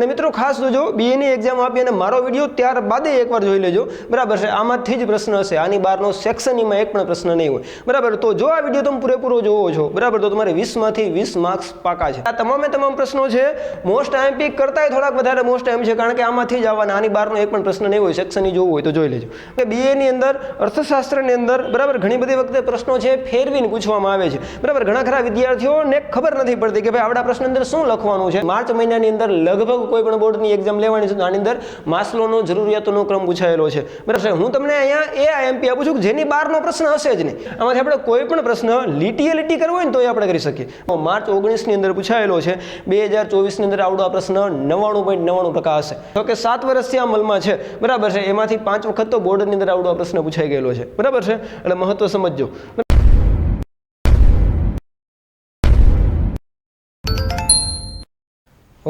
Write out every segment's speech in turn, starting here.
અને મિત્રો ખાસ જોજો, બીએની એક્ઝામ આપી અને મારો વિડીયો ત્યારબાદ એકવાર જોઈ લેજો, બરાબર છે. આમાંથી જ પ્રશ્ન હશે, આની બહારનો સેક્શનીમાં એક પણ પ્રશ્ન નહીં હોય, બરાબર. તો જો આ વિડીયો તમે પૂરેપૂરો જોવો છો, બરાબર, તો તમારે 20 માંથી 20 માર્ક્સ પાકા છે. આ તમામ પ્રશ્નો છે મોસ્ટ આઈએમપી કરતાંય થોડાક વધારે મોસ્ટ આઈએમ છે, કારણ કે આમાંથી જ આવવાના, આની બહારનો એક પણ પ્રશ્ન નહીં હોય. સેક્શની જોવું હોય તો જોઈ લેજો કે બીએની અંદર અર્થશાસ્ત્રની અંદર, બરાબર, ઘણી બધી વખતે પ્રશ્નો છે ફેરવીને પૂછવામાં આવે છે, બરાબર. ઘણા ખરા વિદ્યાર્થીઓને ખબર નથી પડતી કે ભાઈ આપણા પ્રશ્ન અંદર શું લખવાનું છે. માર્ચ મહિનાની અંદર લગભગ કોઈ પણ બોર્ડની એક્ઝામ લેવાની છે, આની અંદર માસ્લોનો જરૂરિયાતોનો ક્રમ પૂછાયેલો છે, બરાબર. હું તમને અહીંયા એ આઈએમપી આપું છું કે જેની બહારનો પ્રશ્ન હશે જ નહીં. આમાંથી આપણે કોઈ પણ પ્રશ્ન લીટી કરવો હોય ને તો આપણે કરી શકીએ. માર્ચ 19ની અંદર પૂછાયેલો છે, 2024ની અંદર આવડો આ પ્રશ્ન 99.99% હશે. તો કે 7 વર્ષથી આ અમલમાં છે, બરાબર છે. એમાંથી 5 વખત તો બોર્ડની અંદર આવડો આ પ્રશ્ન પૂછાઈ ગયેલો છે, બરાબર છે. એટલે મહત્વ સમજજો.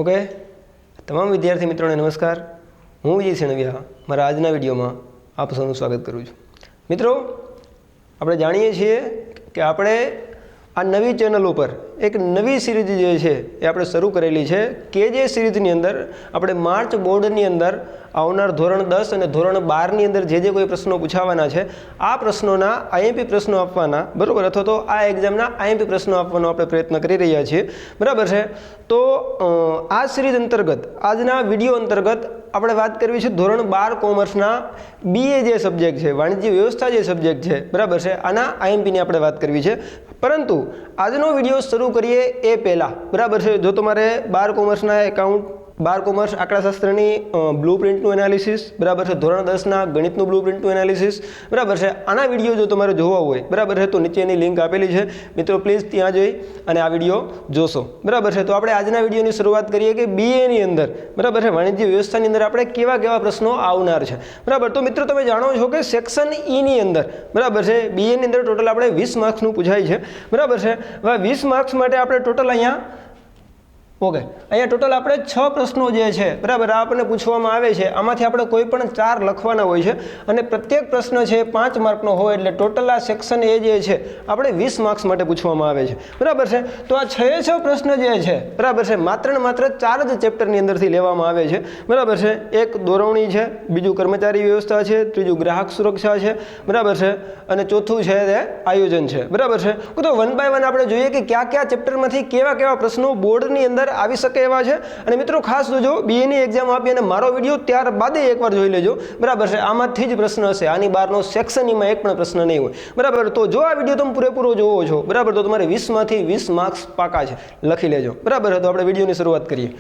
ઓકે, તમામ વિદ્યાર્થી મિત્રોને નમસ્કાર. હું વિજય સણવિયા મારા આજના વિડીયોમાં આપ સૌનું સ્વાગત કરું છું. મિત્રો, આપણે જાણીએ છીએ કે આપણે આ નવી ચેનલ ઉપર એક નવી સિરીઝ જે છે એ આપણે શરૂ કરેલી છે, કે જે સિરીઝની અંદર આપણે માર્ચ બોર્ડની અંદર આવનાર ધોરણ 10 અને ધોરણ 12ની અંદર જે કોઈ પ્રશ્નો પૂછાવાના છે, આ પ્રશ્નોના આઈએમપી પ્રશ્નો આપવાના, બરાબર, અથવા તો આ એક્ઝામના આઈએમપી પ્રશ્નો આપવાનો આપણે પ્રયત્ન કરી રહ્યા છીએ, બરાબર છે. તો આ સિરીઝ અંતર્ગત, આજના વિડીયો અંતર્ગત આપણે વાત કરવી છે ધોરણ 12 કોમર્સના બીએ જે સબ્જેક્ટ છે, વાણિજ્ય વ્યવસ્થા જે સબ્જેક્ટ છે, બરાબર છે, આના આઈએમપીની આપણે વાત કરવી છે. પરંતુ આજનો વિડીયો શરૂ કરીએ એ પહેલાં, બરાબર છે, જો તમારે 12 કોમર્સના એકાઉન્ટ, 12 કોમર્સ આંકડાશાસ્ત્રની બ્લુ પ્રિન્ટનું એનાલિસિસ, બરાબર છે, ધોરણ 10ના ગણિતનું બ્લુ પ્રિન્ટનું એનાલિસિસ, બરાબર છે, આના વિડીયો જો તમારે જોવા હોય, બરાબર છે, તો નીચેની લિંક આપેલી છે, મિત્રો પ્લીઝ ત્યાં જઈ અને આ વિડીયો જોશો, બરાબર છે. તો આપણે આજના વિડીયોની શરૂઆત કરીએ કે બીએની અંદર, બરાબર છે, વાણિજ્ય વ્યવસ્થાની અંદર આપણે કેવા પ્રશ્નો આવનાર છે, બરાબર. તો મિત્રો તમે જાણો છો કે સેક્શન ઈની અંદર, બરાબર છે, બીએની અંદર ટોટલ આપણે 20 માર્ક્સનું પૂછાય છે, બરાબર છે. હવે 20 માર્ક્સ માટે આપણે ટોટલ અહીંયા ટોટલ આપણે 6 પ્રશ્નો જે છે, બરાબર, આપણને પૂછવામાં આવે છે. આમાંથી આપણે કોઈ પણ 4 લખવાના હોય છે અને પ્રત્યેક પ્રશ્ન છે 5 માર્કનો હોય, એટલે ટોટલ આ સેક્શન એ જે છે આપણે 20 માર્ક્સ માટે પૂછવામાં આવે છે, બરાબર છે. તો આ 6 પ્રશ્ન જે છે, બરાબર છે, માત્ર ને માત્ર 4 જ ચેપ્ટરની અંદરથી લેવામાં આવે છે, બરાબર છે. એક દોરવણી છે, બીજું કર્મચારી વ્યવસ્થા છે, ત્રીજું ગ્રાહક સુરક્ષા છે, બરાબર છે, અને ચોથું છે તે આયોજન છે, બરાબર છે. તો 1 બાય 1 આપણે જોઈએ કે કયા ચેપ્ટરમાંથી કેવા પ્રશ્નો બોર્ડની અંદર આવી શકે એવા છે. અને મિત્રો ખાસ જોજો, બીએની એક્ઝામ આપી અને મારો વિડીયો ત્યારબાદ એકવાર જોઈ લેજો, બરાબર છે. આમાંથી જ પ્રશ્ન હશે, આની બહારનો સેક્શનીમાં એક પણ પ્રશ્ન નહીં હોય, બરાબર. તો જો આ વિડીયો તમે પૂરેપૂરો જોવો છો, બરાબર, તો તમારે 20 માંથી 20 માર્ક્સ પાકા છે, લખી લેજો, બરાબર. તો આપણે વિડીયોની શરૂઆત કરીએ.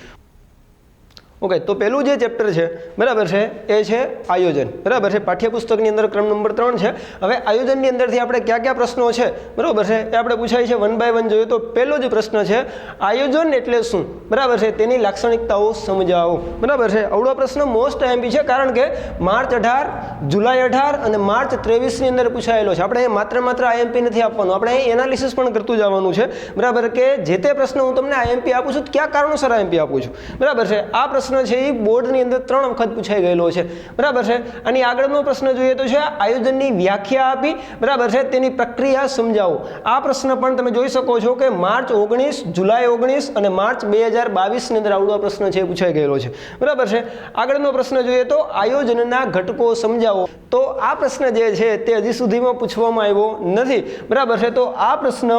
ઓકે, તો પહેલું જે ચેપ્ટર છે, બરાબર છે, એ છે આયોજન, બરાબર છે. પાઠ્યપુસ્તકની અંદર ક્રમ નંબર 3 છે. હવે આયોજનની અંદરથી આપણે કયા પ્રશ્નો છે, બરાબર છે, એ આપણે પૂછાય છે. 1 બાય 1 જોઈએ તો પહેલો જ પ્રશ્ન છે, આયોજન એટલે શું, બરાબર છે, તેની લાક્ષણિકતાઓ સમજાવો, બરાબર છે. આવડો પ્રશ્ન મોસ્ટ આઈએમપી છે, કારણ કે માર્ચ 18, જુલાઈ 18 અને માર્ચ 23ની અંદર પૂછાયેલો છે. આપણે માત્ર આઈએમપી નથી આપવાનું, આપણે અહીં એનાલિસિસ પણ કરતું જવાનું છે, બરાબર, કે જે તે પ્રશ્ન હું તમને આઈએમપી આપું છું, કયા કારણોસર આઈએમપી આપું છું, બરાબર છે. આ પ્રશ્ન છે એ બોર્ડની અંદર 3 વખત પૂછાઈ ગયેલો છે, બરાબર છે. અને આગળનો પ્રશ્ન જોઈએ તો છે આયોજનની વ્યાખ્યા આપી, બરાબર છે, તેની પ્રક્રિયા સમજાવો. આ પ્રશ્ન પણ તમે જોઈ શકો છો કે માર્ચ 19, જુલાઈ 19 અને માર્ચ 2022ની અંદર આવડો પ્રશ્ન છે પૂછાઈ ગયેલો છે, બરાબર છે. આગળનો પ્રશ્ન જોઈએ તો આયોજનના ઘટકો સમજાવો. તો આ પ્રશ્ન જે છે તે હજી સુધીમાં પૂછવામાં આવ્યો નથી, બરાબર છે. તો આ પ્રશ્ન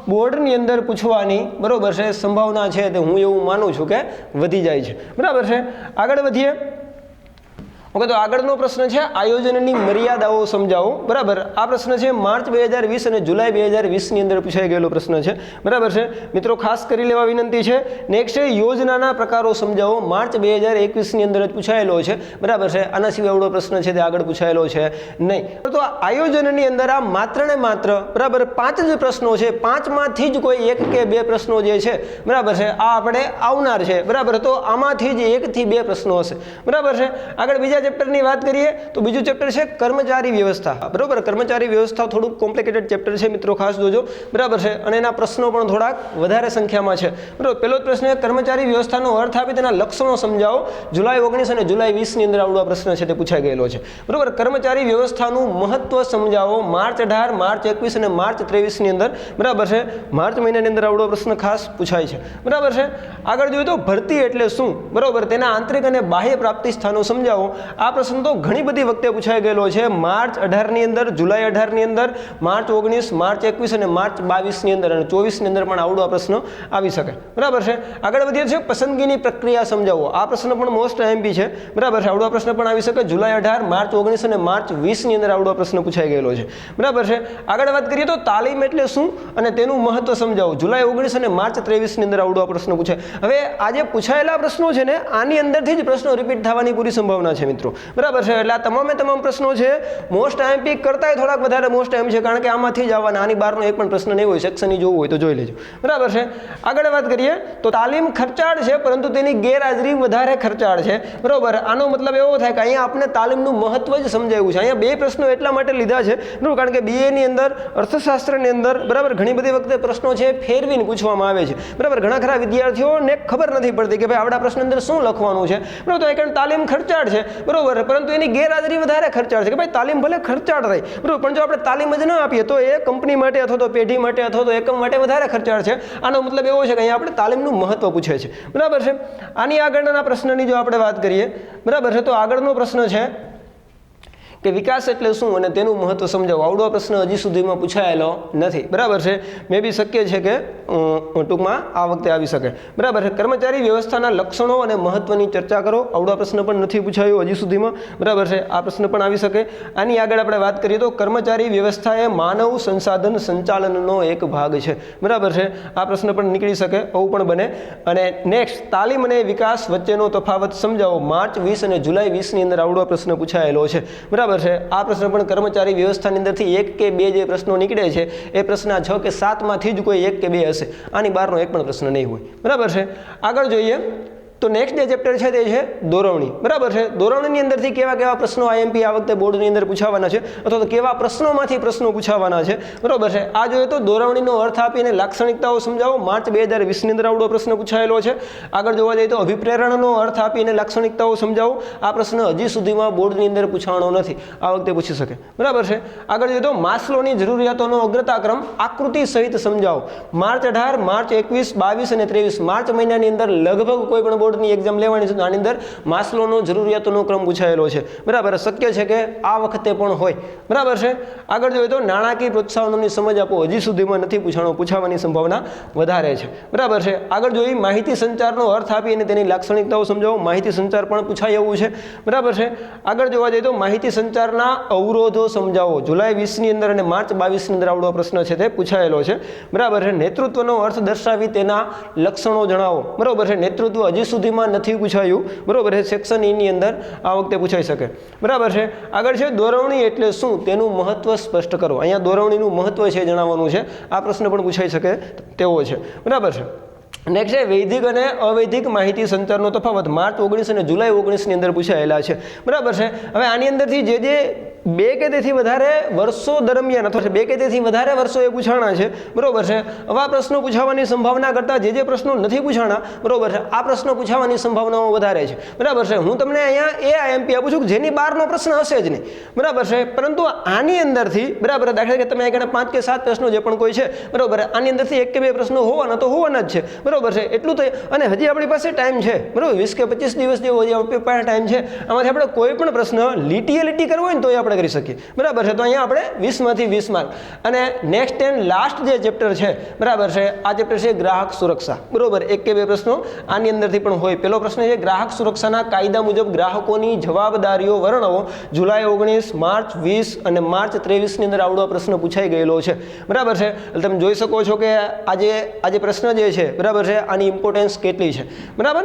બોર્ડની અંદર પૂછવાની, બરાબર છે, સંભાવના છે તે હું એવું માનું છું કે વધી જાય છે, બરાબર છે. આગળ વધીએ. ઓકે, તો આગળનો પ્રશ્ન છે આયોજનની મર્યાદાઓ સમજાવો, બરાબર. આ પ્રશ્ન છે માર્ચ 2020 અને જુલાઈ 2020ની અંદર પૂછાઈ ગયેલો પ્રશ્ન છે, બરાબર છે. મિત્રો ખાસ કરી લેવા વિનંતી છે. નેક્સ્ટ છે યોજનાના પ્રકારો સમજાવો. માર્ચ 2021ની અંદર જ પૂછાયેલો છે, બરાબર છે. આના સિવાય એવડો પ્રશ્ન છે તે આગળ પૂછાયેલો છે નહીં. તો આયોજનની અંદર આ માત્ર ને માત્ર, બરાબર, 5 જ પ્રશ્નો છે. 5માંથી જ કોઈ 1 કે 2 પ્રશ્નો જે છે, બરાબર છે, આ આપણે આવનાર છે, બરાબર. તો આમાંથી જ 1 થી 2 પ્રશ્નો હશે, બરાબર છે. આગળ બીજા ચેપ્ટરની વાત કરીએ તો બીજું ચેપ્ટર છે કર્મચારી વ્યવસ્થા, બરોબર. કર્મચારી વ્યવસ્થા થોડુંક કોમ્પ્લિકેટેડ ચેપ્ટર છે મિત્રો, ખાસ જોજો, બરાબર છે. અને એના પ્રશ્નો પણ થોડાક વધારે સંખ્યામાં છે, બરાબર. પહેલો જ પ્રશ્ન કર્મચારી વ્યવસ્થાનો અર્થ આપી તેના લક્ષણો સમજાવો. જુલાઈ 19 અને જુલાઈ 20 ની અંદર આવડો આ પ્રશ્ન છે તે પૂછાઈ ગયેલો છે, બરોબર. કર્મચારી વ્યવસ્થાનું મહત્વ સમજાવો. માર્ચ 18, માર્ચ 21 અને માર્ચ 23 ની અંદર, બરાબર છે, માર્ચ મહિનાની અંદર આવડો પ્રશ્ન ખાસ પૂછાય છે, બરાબર છે. આગળ જોઈએ તો ભરતી એટલે શું, બરોબર, તેના આંતરિક અને બાહ્ય પ્રાપ્તિ સ્થાનો સમજાવો. આ પ્રશ્ન તો ઘણી બધી વખતે પૂછાઈ ગયેલો છે. માર્ચ 18 ની અંદર, જુલાઈ 18 ની અંદર, માર્ચ 19, માર્ચ 21 અને માર્ચ 22 ની અંદર અને 24 ની અંદર પણ આવડો આ પ્રશ્ન આવી શકે, બરાબર છે. આગળ વધીએ છે પસંદગીની પ્રક્રિયા સમજાવો. આ પ્રશ્ન પણ મોસ્ટ આઈએમપી છે, બરાબર છે. આવડો પ્રશ્ન પણ આવી શકે. જુલાઈ 18, માર્ચ 19 અને માર્ચ 20 ની અંદર આવડો પ્રશ્ન પૂછાઈ ગયેલો છે, બરાબર છે. આગળ વાત કરીએ તો તાલીમ એટલે શું અને તેનું મહત્વ સમજાવો. જુલાઈ 19 અને માર્ચ 23 ની અંદર આવડો આ પ્રશ્ન પૂછાય. હવે આ જે પૂછાયેલા પ્રશ્નો છે ને, આની અંદરથી જ પ્રશ્નો રિપીટ થવાની પૂરી સંભાવના છે મિત્રો, બરાબર છે. એટલે આ તમામ પ્રશ્નો છે મોસ્ટ આઈએમપી કરતાંય થોડાક વધારે મોસ્ટ આઈએમ છે, કારણ કે આમાંથી જ આવવાના. આની બહારનો એક પણ પ્રશ્ન નહીં હોય. સેક્શનની જોવું હોય તો જોઈ લેજો, બરાબર છે. આગળ વાત કરીએ તો તાલીમ ખર્ચાળ છે, પરંતુ તેની ગેરહાજરી વધારે ખર્ચાળ છે, બરોબર. આનો મતલબ એવો થાય કે અહીંયા આપણે તાલીમનું મહત્વ જ સમજાવ્યું છે. અહીંયા બે પ્રશ્નો એટલા માટે લીધા છે, બરાબર, કારણ કે BA ની અંદર, અર્થશાસ્ત્રની અંદર, બરાબર, ઘણી બધી વખતે પ્રશ્નો છે ફેરવીને પૂછવામાં આવે છે, બરાબર. ઘણા ખરા વિદ્યાર્થીઓને ખબર નથી પડતી કે ભાઈ આવડા પ્રશ્ન અંદર શું લખવાનું છે, બરાબર. તો કારણ તાલીમ ખર્ચાળ છે, બરાબર, પરંતુ એની ગેરહાજરી વધારે ખર્ચાળ છે, કે ભાઈ તાલીમ ભલે ખર્ચાળ રહી, બરાબર, પણ જો આપણે તાલીમ જ ન આપીએ તો એ કંપની માટે અથવા તો પેઢી માટે અથવા તો એકમ માટે વધારે ખર્ચાળ છે. આનો મતલબ એવો છે કે અહીંયા આપણે તાલીમનું મહત્વ પૂછે છે, બરાબર છે. આની આગળના પ્રશ્નની જો આપણે વાત કરીએ, બરાબર છે, તો આગળનો પ્રશ્ન છે કે વિકાસ એટલે શું અને તેનું મહત્વ સમજાવો. આવડો પ્રશ્ન હજી સુધીમાં પૂછાયેલો નથી, બરાબર છે. મે બી શક્ય છે કે ટૂંકમાં આ વખતે આવી શકે, બરાબર છે. કર્મચારી વ્યવસ્થાના લક્ષણો અને મહત્વની ચર્ચા કરો. આવડો પ્રશ્ન પણ નથી પૂછાયો હજી સુધીમાં, બરાબર છે. આ પ્રશ્ન પણ આવી શકે. આની આગળ આપણે વાત કરીએ તો કર્મચારી વ્યવસ્થા એ માનવ સંસાધન સંચાલનનો એક ભાગ છે, બરાબર છે. આ પ્રશ્ન પણ નીકળી શકે, આવું પણ બને. અને નેક્સ્ટ તાલીમ અને વિકાસ વચ્ચેનો તફાવત સમજાવો. માર્ચ 20 અને જુલાઈ 20 ની અંદર આવડો પ્રશ્ન પૂછાયેલો છે, બરાબર છે. આ પ્રશ્ન પણ કર્મચારી વ્યવસ્થાની અંદરથી 1 કે 2 જે પ્રશ્નો નીકળે છે એ પ્રશ્ન 6 કે 7 માંથી જ કોઈ 1 કે 2 હશે. આની બહારનો એક પણ પ્રશ્ન નહીં હોય, બરાબર છે. આગળ જોઈએ તો નેક્સ્ટ જે ચેપ્ટર છે તે છે દોરવણી, બરાબર છે. દોરવણીની અંદરથી કેવા પ્રશ્નો આઈએમપી આ વખતે બોર્ડની અંદર પૂછાવાના છે અથવા તો કેવા પ્રશ્નોમાંથી પ્રશ્નો પૂછાવાના છે, બરાબર છે. આ જોઈએ તો દોરવણીનો અર્થ આપીને લાક્ષણિકતાઓ સમજાવો. માર્ચ 2020 ની અંદર આવડો પ્રશ્ન પૂછાયેલો છે. આગળ જોવા જઈએ તો અભિપ્રેરણનો અર્થ આપીને લાક્ષણિકતાઓ સમજાવો. આ પ્રશ્ન હજી સુધીમાં બોર્ડની અંદર પૂછાવાનો નથી, આ વખતે પૂછી શકે, બરાબર છે. આગળ જોઈએ તો માસ્લોની જરૂરિયાતોનો અગ્રતાક્રમ આકૃતિ સહિત સમજાવો. માર્ચ 18, માર્ચ 21, 22 અને 23 માર્ચ મહિનાની અંદર લગભગ કોઈ પણ બોર્ડની એક્ઝામ લેવાની છે, આની અંદર માસ્લોનો જરૂરિયાતોનો ક્રમ પૂછાયેલો છે, બરાબર. શક્ય છે કે આ વખતે પણ હોય, બરાબર છે. આગળ જોઈએ તો નાણાકીય પ્રોત્સાહનોની સમજ આપો. હજી સુધીમાં નથી પૂછાવાની સંભાવના વધારે છે, બરાબર છે. આગળ જોઈએ માહિતી સંચારનો અર્થ આપી અને તેની લાક્ષણિકતાઓ સમજાવો. માહિતી સંચાર પણ પૂછાય એવું છે, બરાબર છે. આગળ જોવા જઈએ તો માહિતી સંચારના અવરોધો સમજાવો. જુલાઈ 20 ની અંદર અને માર્ચ 22 ની અંદર આવડો પ્રશ્ન છે તે પૂછાયેલો છે, બરાબર છે. નેતૃત્વનો અર્થ દર્શાવી તેના લક્ષણો જણાવો, બરાબર છે. નેતૃત્વ હજી સુધીમાં નથી પૂછાયું, બરાબર છે. સેક્શન E ની અંદર આ વખતે પૂછાઈ શકે, બરાબર છે. આગળ છે દોરવણી એટલે શું, તેનું મહત્વ સ્પષ્ટ કરો. અહીંયા દોરવણીનું મહત્વ છે જણાવવાનું છે. આ પ્રશ્ન પણ પૂછાઈ શકે તેવો છે, બરાબર છે. નેક્સ્ટ છે વૈધિક અને અવૈધિક માહિતી સંચારનો તફાવત. માર્ચ 19 અને જુલાઈ 19 ની અંદર પૂછાયેલા છે, બરાબર છે. હવે આની અંદરથી જે 2 કે તેથી વધારે વર્ષો દરમિયાન અથવા 2 કે તેથી વધારે વર્ષો એ પૂછાણા છે, બરોબર છે. આવા પ્રશ્નો પૂછાવાની સંભાવના કરતાં જે પ્રશ્નો નથી પૂછાણા, બરોબર છે, આ પ્રશ્નો પૂછાવાની સંભાવનાઓ વધારે છે, બરાબર છે. હું તમને અહીંયા એ આઈએમપી આપું છું કે જેની બહારનો પ્રશ્ન હશે જ નહીં, બરાબર છે. પરંતુ આની અંદરથી, બરાબર, દાખલા કે તમે આગળ 5 કે 7 પ્રશ્નો જે પણ કોઈ છે, બરોબર, આની અંદરથી 1 કે 2 પ્રશ્નો હોવાના તો હોવાના જ છે, બરોબર છે. એટલું તો, અને હજી આપણી પાસે ટાઈમ છે, બરોબર, 20 કે 25 દિવસ જેવો હજી આપણી પાસે ટાઈમ છે. આમાંથી આપણે કોઈ પણ પ્રશ્ન લીટી કરવો હોય ને તો આપણે કરી શકીએ, બરાબર છે. તો અહીંયા આપણે 20 માંથી 20 માર્ક. અને નેક્સ્ટ એન્ડ લાસ્ટ જે ચેપ્ટર છે, બરાબર છે, આ ચેપ્ટર છે ગ્રાહક સુરક્ષા, બરોબર. 1 કે 2 પ્રશ્નો આની અંદરથી પણ હોય. પહેલો પ્રશ્ન છે ગ્રાહક સુરક્ષાના કાયદા મુજબ ગ્રાહકોની જવાબદારીઓ વર્ણવો. જુલાઈ 19, માર્ચ 20 અને માર્ચ 23 ની અંદર આવડો પ્રશ્ન પૂછાઈ ગયેલો છે, બરાબર છે. એટલે તમે જોઈ શકો છો કે આજે પ્રશ્ન જે છે, બરાબર છે, આની ઇમ્પોર્ટન્સ કેટલી છે, બરાબર.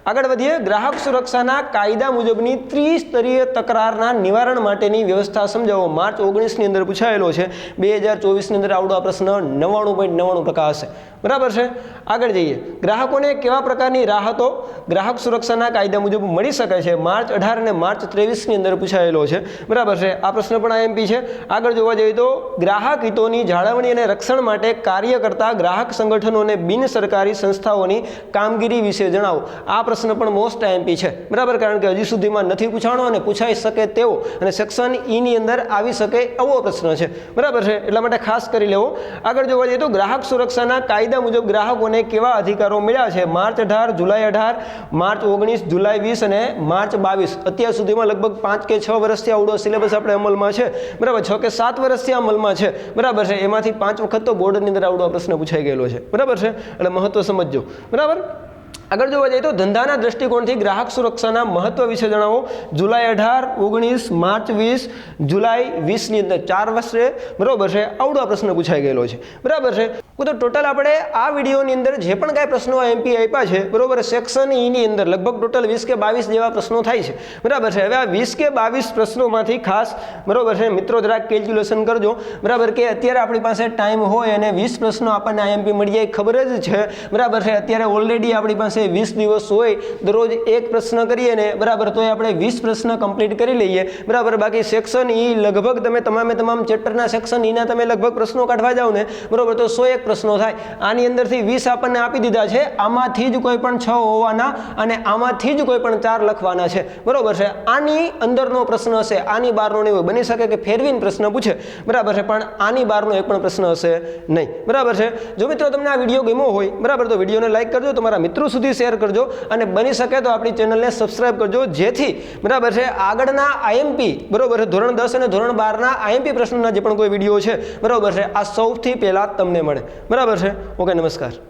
આગળ વધીએ. ગ્રાહક સુરક્ષાના કાયદા મુજબની ત્રિસ્તરીય તકરારના નિવારણ માટેની વ્યવસ્થા સમજાવો. માર્ચ 19 ની અંદર પૂછાયેલો છે. 2024 ની અંદર આવડો આ પ્રશ્ન 99.99% હશે, બરાબર છે. આગળ જઈએ. ગ્રાહકોને કેવા પ્રકારની રાહતો ગ્રાહક સુરક્ષાના કાયદા મુજબ મળી શકે છે? માર્ચ 18 અને માર્ચ 23 ની અંદર પૂછાયેલો છે. બરાબર છે. આ પ્રશ્ન પણ આઈએમપી છે. આગળ જોવા જઈએ તો ગ્રાહક હિતોની જાળવણી અને રક્ષણ માટે કાર્ય કરતા ગ્રાહક સંગઠનો અને બિન સરકારી સંસ્થાઓની કામગીરી વિશે જણાવો. આ પ્રશ્ન પણ મોસ્ટ આઈએમપી છે. બરાબર, કારણ કે હજી સુધીમાં નથી પૂછાણો અને પૂછાઈ શકે તેવો અને સેક્શન ઈ ની અંદર આવી શકે એવો પ્રશ્ન છે. બરાબર છે, એટલા માટે ખાસ કરી લેવો. આગળ જોવા જઈએ તો ગ્રાહક સુરક્ષાના કાયદા મુજબ ગ્રાહકોને કેવા અધિકારો મળ્યા છે? માર્ચ 18, જુલાઈ 18, માર્ચ 19, જુલાઈ 20 અને માર્ચ 22. અત્યાર સુધીમાં લગભગ 5 કે 6 વર્ષથી આવડો સિલેબસ આપણે અમલમાં છે. બરાબર, 6 કે 7 વર્ષથી અમલમાં છે. બરાબર છે, એમાંથી 5 વખત તો બોર્ડની અંદર આવડો પ્રશ્ન પૂછાઈ ગયેલો છે. બરાબર છે, એટલે મહત્વ સમજજો. બરાબર. આગળ જોવા જઈએ તો ધંધાના દ્રષ્ટિકોણથી ગ્રાહક સુરક્ષાના મહત્વ વિશે જણાવો. જુલાઈ 18, 19, માર્ચ 20, જુલાઈ 20 ની અંદર 4 વર્ષે બરાબર છે આવડો પ્રશ્ન પૂછાઈ ગયેલો છે. બરાબર છે. તો ટોટલ આપણે આ વિડીયોની અંદર જે પણ કાંઈ પ્રશ્નો એમપી આપ્યા છે, બરાબર, સેક્શન ઈ ની અંદર લગભગ ટોટલ 20 કે 22 જેવા પ્રશ્નો થાય છે. બરાબર છે. હવે આ 20 કે 22 પ્રશ્નોમાંથી ખાસ બરાબર છે મિત્રો જરાક કેલ્ક્યુલેશન કરજો. બરાબર, કે અત્યારે આપણી પાસે ટાઈમ હોય અને 20 પ્રશ્નો આપણને આઈએમપી મળી જાય ખબર જ છે. બરાબર છે. અત્યારે ઓલરેડી આપણી પાસે 20 દિવસ હોય, દરરોજ એક પ્રશ્ન કરીએ ને બરાબર, તો આપણે 20 પ્રશ્ન કમ્પ્લીટ કરી લઈએ. બરાબર, બાકી સેક્શન ઈ લગભગ તમે તમામ ચેપ્ટરના સેક્શન ઈના તમે લગભગ પ્રશ્નો કાઢવા જાવ ને બરાબર, તો 101 પ્રશ્નો થાય. આની અંદરથી 20 આપણને આપી દીધા છે, આમાંથી જ કોઈ પણ 6 હોવાના અને આમાંથી જ કોઈ પણ 4 લખવાના છે. બરાબર છે. આની અંદરનો પ્રશ્ન હશે, આની બહારનો નહીં હોય. બની શકે કે ફેરવીને પ્રશ્ન પૂછે. બરાબર છે, પણ આની બહારનો એક પણ પ્રશ્ન હશે નહીં. બરાબર છે. જો મિત્રો તમને આ વિડીયો ગમ્યો હોય બરાબર, તો વિડીયોને લાઈક કરજો, તમારા મિત્રો સુધી શેર કરજો અને બની શકે તો આપણી ચેનલને સબસ્ક્રાઇબ કરજો, જેથી બરાબર છે આગળના આઈએમપી બરાબર ધોરણ 10 અને ધોરણ 12 ના આઈએમપી પ્રશ્નોના જે પણ કોઈ વિડીયો છે બરાબર છે, આ સૌથી પહેલા તમને મળે. બરાબર છે. ઓકે, નમસ્કાર.